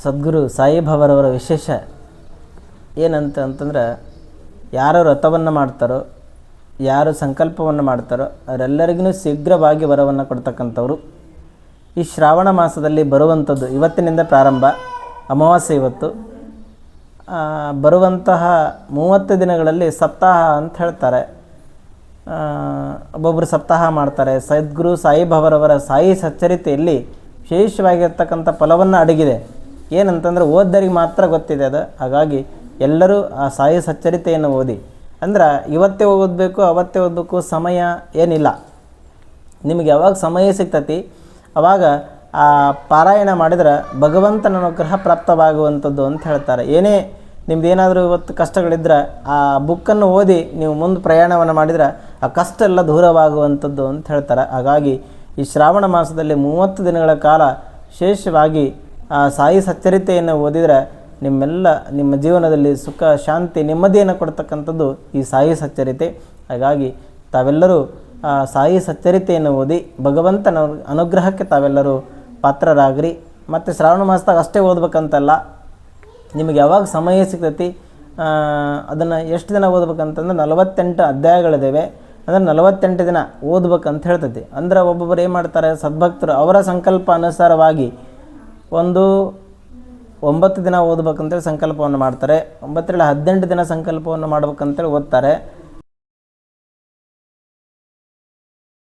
ಸದ್ಗುರು ಸಾಯಿಬಾಬಾರವರ ವಿಶೇಷ ಏನಂತಂದ್ರೆ ಯಾರು ವ್ರತವನ್ನು ಮಾಡ್ತಾರೋ, ಯಾರು ಸಂಕಲ್ಪವನ್ನು ಮಾಡ್ತಾರೋ ಅವರೆಲ್ಲರಿಗೂ ಶೀಘ್ರವಾಗಿ ವರವನ್ನು ಕೊಡ್ತಕ್ಕಂಥವ್ರು. ಈ ಶ್ರಾವಣ ಮಾಸದಲ್ಲಿ ಬರುವಂಥದ್ದು ಇವತ್ತಿನಿಂದ ಪ್ರಾರಂಭ, ಅಮಾವಾಸ್ಯೆ ಇವತ್ತು. ಬರುವಂತಹ 30 ದಿನಗಳಲ್ಲಿ ಸಪ್ತಾಹ ಅಂತ ಹೇಳ್ತಾರೆ. ಒಬ್ಬೊಬ್ಬರು ಸಪ್ತಾಹ ಮಾಡ್ತಾರೆ. ಸದ್ಗುರು ಸಾಯಿಬಾಬಾರವರ ಸಾಯಿ ಸಚ್ಚರಿತೆಯಲ್ಲಿ ವಿಶೇಷವಾಗಿರ್ತಕ್ಕಂಥ ಫಲವನ್ನು ಅಡಗಿದೆ. ಏನಂತಂದ್ರೆ ಓದ್ದರಿಗೆ ಮಾತ್ರ ಗೊತ್ತಿದೆ ಅದು. ಹಾಗಾಗಿ ಎಲ್ಲರೂ ಆ ಸಾಯಿ ಸಚ್ಚರಿತೆಯನ್ನು ಓದಿ. ಅಂದ್ರೆ ಇವತ್ತೇ ಓದಬೇಕು ಅವತ್ತೇ ಓದಬೇಕು ಸಮಯ ಏನಿಲ್ಲ. ನಿಮಗೆ ಯಾವಾಗ ಸಮಯ ಸಿಗ್ತತಿ ಆವಾಗ ಆ ಪಾರಾಯಣ ಮಾಡಿದ್ರೆ ಭಗವಂತನ ಅನುಗ್ರಹ ಪ್ರಾಪ್ತವಾಗುವಂಥದ್ದು ಅಂತ ಹೇಳ್ತಾರೆ. ಏನೇ ನಿಮ್ದು ಏನಾದರೂ ಇವತ್ತು ಕಷ್ಟಗಳಿದ್ರೆ ಆ ಬುಕ್ಕನ್ನು ಓದಿ ನೀವು ಮುಂದೆ ಪ್ರಯಾಣವನ್ನು ಮಾಡಿದ್ರೆ ಆ ಕಷ್ಟ ಎಲ್ಲ ದೂರವಾಗುವಂಥದ್ದು ಅಂತ ಹೇಳ್ತಾರೆ. ಹಾಗಾಗಿ ಈ ಶ್ರಾವಣ ಮಾಸದಲ್ಲಿ 30 ದಿನಗಳ ಕಾಲ ವಿಶೇಷವಾಗಿ ಆ ಸಾಯಿ ಸಚ್ಚರಿತೆಯನ್ನು ಓದಿದರೆ ನಿಮ್ಮ ಜೀವನದಲ್ಲಿ ಸುಖ, ಶಾಂತಿ, ನೆಮ್ಮದಿಯನ್ನು ಕೊಡ್ತಕ್ಕಂಥದ್ದು ಈ ಸಾಯಿ ಸಚ್ಚರಿತೆ. ಹಾಗಾಗಿ ತಾವೆಲ್ಲರೂ ಆ ಸಾಯಿ ಸಚ್ಚರಿತೆಯನ್ನು ಓದಿ ಭಗವಂತನ ಅನುಗ್ರಹಕ್ಕೆ ತಾವೆಲ್ಲರೂ ಪಾತ್ರರಾಗ್ರಿ. ಮತ್ತು ಶ್ರಾವಣ ಮಾಸದಾಗ ಅಷ್ಟೇ ಓದ್ಬೇಕಂತಲ್ಲ, ನಿಮಗೆ ಯಾವಾಗ ಸಮಯ ಸಿಗ್ತೈತಿ ಅದನ್ನು ಎಷ್ಟು ದಿನ ಓದ್ಬೇಕಂತಂದ್ರೆ 48 ಅಧ್ಯಾಯಗಳಿದ್ದಾವೆ. ಅಂದರೆ 48 ದಿನ ಓದ್ಬೇಕಂತ ಹೇಳ್ತೈತಿ. ಅಂದ್ರೆ ಒಬ್ಬೊಬ್ಬರು ಏನು ಮಾಡ್ತಾರೆ, ಸದ್ಭಕ್ತರು ಅವರ ಸಂಕಲ್ಪ ಅನುಸಾರವಾಗಿ ಒಂದು 9 ದಿನ ಓದ್ಬೇಕಂತೇಳಿ ಸಂಕಲ್ಪವನ್ನು ಮಾಡ್ತಾರೆ. 9 18 ದಿನ ಸಂಕಲ್ಪವನ್ನು ಮಾಡ್ಬೇಕಂತೇಳಿ ಓದ್ತಾರೆ.